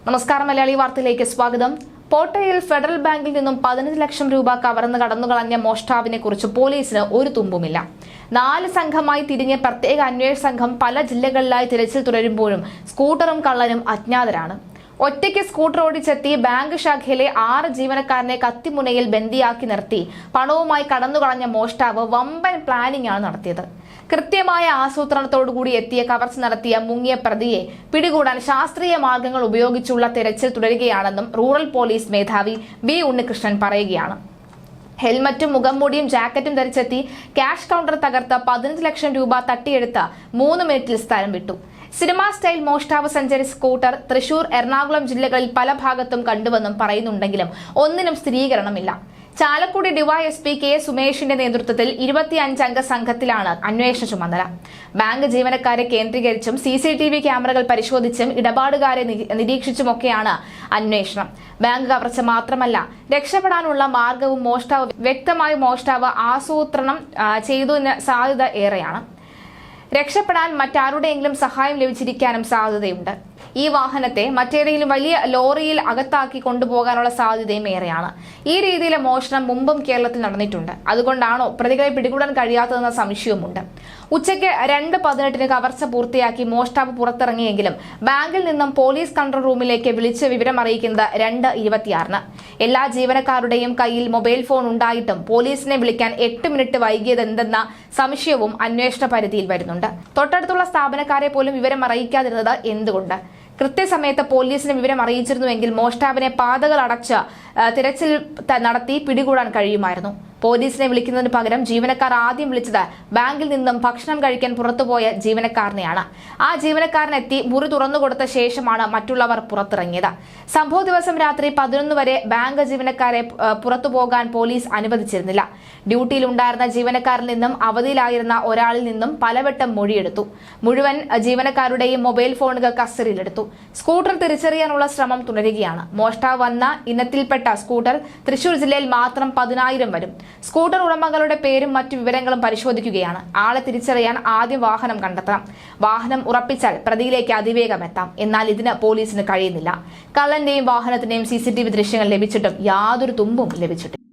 നമസ്കാരം, മലയാളി വാർത്തയിലേക്ക് സ്വാഗതം. പോട്ടയിൽ ഫെഡറൽ ബാങ്കിൽ നിന്നും 15 ലക്ഷം രൂപ കവർന്ന് കടന്നുകളഞ്ഞ മോഷ്ടാവിനെ കുറിച്ച് പോലീസിന് ഒരു തുമ്പുമില്ല. 4 സംഘമായി തിരിഞ്ഞ പ്രത്യേക അന്വേഷണ സംഘം പല ജില്ലകളിലായി തിരച്ചിൽ തുടരുമ്പോഴും സ്കൂട്ടറും കള്ളനും അജ്ഞാതരാണ്. ഒറ്റയ്ക്ക് സ്കൂട്ടർ ഓടിച്ചെത്തി ബാങ്ക് ശാഖയിലെ 6 ജീവനക്കാരനെ കത്തിമുനയിൽ ബന്ദിയാക്കി നിർത്തി പണവുമായി കടന്നുകളഞ്ഞ മോഷ്ടാവ് വമ്പൻ പ്ലാനിംഗ് ആണ് നടത്തിയത്. കൃത്യമായ ആസൂത്രണത്തോടുകൂടി എത്തിയ കവർച്ച നടത്തിയ മുങ്ങിയ പ്രതിയെ പിടികൂടാൻ ശാസ്ത്രീയ മാർഗങ്ങൾ ഉപയോഗിച്ചുള്ള തെരച്ചിൽ തുടരുകയാണെന്നും റൂറൽ പോലീസ് മേധാവി ബി ഉണ്ണികൃഷ്ണൻ പറയുകയാണ്. ഹെൽമറ്റും മുഖംമൂടിയും ജാക്കറ്റും ധരിച്ചെത്തി ക്യാഷ് കൗണ്ടർ തകർത്ത് 15 ലക്ഷം രൂപ തട്ടിയെടുത്ത് 3 മിനിറ്റിൽ സ്ഥലം വിട്ടു. സിനിമാ സ്റ്റൈൽ മോഷ്ടാവ് സഞ്ചരിച്ച സ്കൂട്ടർ തൃശൂർ, എറണാകുളം ജില്ലകളിൽ പല ഭാഗത്തും കണ്ടുവെന്നും പറയുന്നുണ്ടെങ്കിലും ഒന്നിനും സ്ഥിരീകരണമില്ല. ചാലക്കുടി ഡിവൈഎസ്പി കെ സുമേഷിന്റെ നേതൃത്വത്തിൽ 25 അംഗ സംഘത്തിലാണ് അന്വേഷണ ചുമതല. ബാങ്ക് ജീവനക്കാരെ കേന്ദ്രീകരിച്ചും CCTV ക്യാമറകൾ പരിശോധിച്ചും ഇടപാടുകാരെ നിരീക്ഷിച്ചുമൊക്കെയാണ് അന്വേഷണം. ബാങ്ക് കവർച്ച മാത്രമല്ല, രക്ഷപ്പെടാനുള്ള മാർഗവും മോഷ്ടാവ് ആസൂത്രണം ചെയ്തതിന് സാധ്യത ഏറെയാണ്. രക്ഷപ്പെടാൻ മറ്റാരുടെയെങ്കിലും സഹായം ലഭിച്ചിരിക്കാനും സാധ്യതയുണ്ട്. ഈ വാഹനത്തെ മറ്റേതെങ്കിലും വലിയ ലോറിയിൽ അകത്താക്കി കൊണ്ടുപോകാനുള്ള സാധ്യതയും ഏറെയാണ്. ഈ രീതിയിലെ മോഷണം മുമ്പും കേരളത്തിൽ നടന്നിട്ടുണ്ട്. അതുകൊണ്ടാണോ പ്രതികളെ പിടികൂടാൻ കഴിയാത്തതെന്ന സംശയവുമുണ്ട്. ഉച്ചയ്ക്ക് 2:18 കവർച്ച പൂർത്തിയാക്കി മോഷ്ടാവ് പുറത്തിറങ്ങിയെങ്കിലും ബാങ്കിൽ നിന്നും പോലീസ് കൺട്രോൾ റൂമിലേക്ക് വിളിച്ച് വിവരം അറിയിക്കുന്നത് 2:26. എല്ലാ ജീവനക്കാരുടെയും കയ്യിൽ മൊബൈൽ ഫോൺ ഉണ്ടായിട്ടും പോലീസിനെ വിളിക്കാൻ 8 മിനിറ്റ് വൈകിയതെന്തെന്ന സംശയവും അന്വേഷണ പരിധിയിൽ വരുന്നുണ്ട്. തൊട്ടടുത്തുള്ള സ്ഥാപനക്കാരെ പോലും വിവരം അറിയിക്കാതിരുന്നത് എന്തുകൊണ്ട്? കൃത്യസമയത്ത് പോലീസിന് വിവരം അറിയിച്ചിരുന്നുവെങ്കിൽ മോഷ്ടാവിനെ പാതകൾ അടച്ച് തിരച്ചിൽ നടത്തി പിടികൂടാൻ കഴിയുമായിരുന്നു. പോലീസിനെ വിളിക്കുന്നതിന് പകരം ജീവനക്കാർ ആദ്യം വിളിച്ചത് ബാങ്കിൽ നിന്നും ഭക്ഷണം കഴിക്കാൻ പുറത്തുപോയ ജീവനക്കാരനെയാണ്. ആ ജീവനക്കാരനെത്തി മുറി തുറന്നുകൊടുത്ത ശേഷമാണ് മറ്റുള്ളവർ പുറത്തിറങ്ങിയത്. സംഭവ ദിവസം രാത്രി 11 വരെ ബാങ്ക് ജീവനക്കാരെ പുറത്തു പോകാൻ പോലീസ് അനുവദിച്ചിരുന്നില്ല. ഡ്യൂട്ടിയിലുണ്ടായിരുന്ന ജീവനക്കാരിൽ നിന്നും അവധിയിലായിരുന്ന ഒരാളിൽ നിന്നും പലവട്ടം മൊഴിയെടുത്തു. മുഴുവൻ ജീവനക്കാരുടെയും മൊബൈൽ ഫോണുകൾ കസ്റ്റഡിയിലെടുത്തു. സ്കൂട്ടർ തിരിച്ചറിയാനുള്ള ശ്രമം തുടരുകയാണ്. മോഷ്ടാവ് വന്ന ഇനത്തിൽപ്പെട്ട സ്കൂട്ടർ തൃശൂർ ജില്ലയിൽ മാത്രം 10,000 വരും. സ്കൂട്ടർ ഉടമകളുടെ പേരും മറ്റു വിവരങ്ങളും പരിശോധിക്കുകയാണ്. ആളെ തിരിച്ചറിയാൻ ആദ്യം വാഹനം കണ്ടെത്തണം. വാഹനം ഉറപ്പിച്ചാൽ പ്രതിയിലേക്ക് അതിവേഗം എത്താം. എന്നാൽ ഇതിന് പോലീസിന് കഴിയുന്നില്ല. കള്ളന്റെയും വാഹനത്തിന്റെയും CCTV ദൃശ്യങ്ങൾ ലഭിച്ചിട്ടും യാതൊരു തുമ്പും ലഭിച്ചിട്ടില്ല.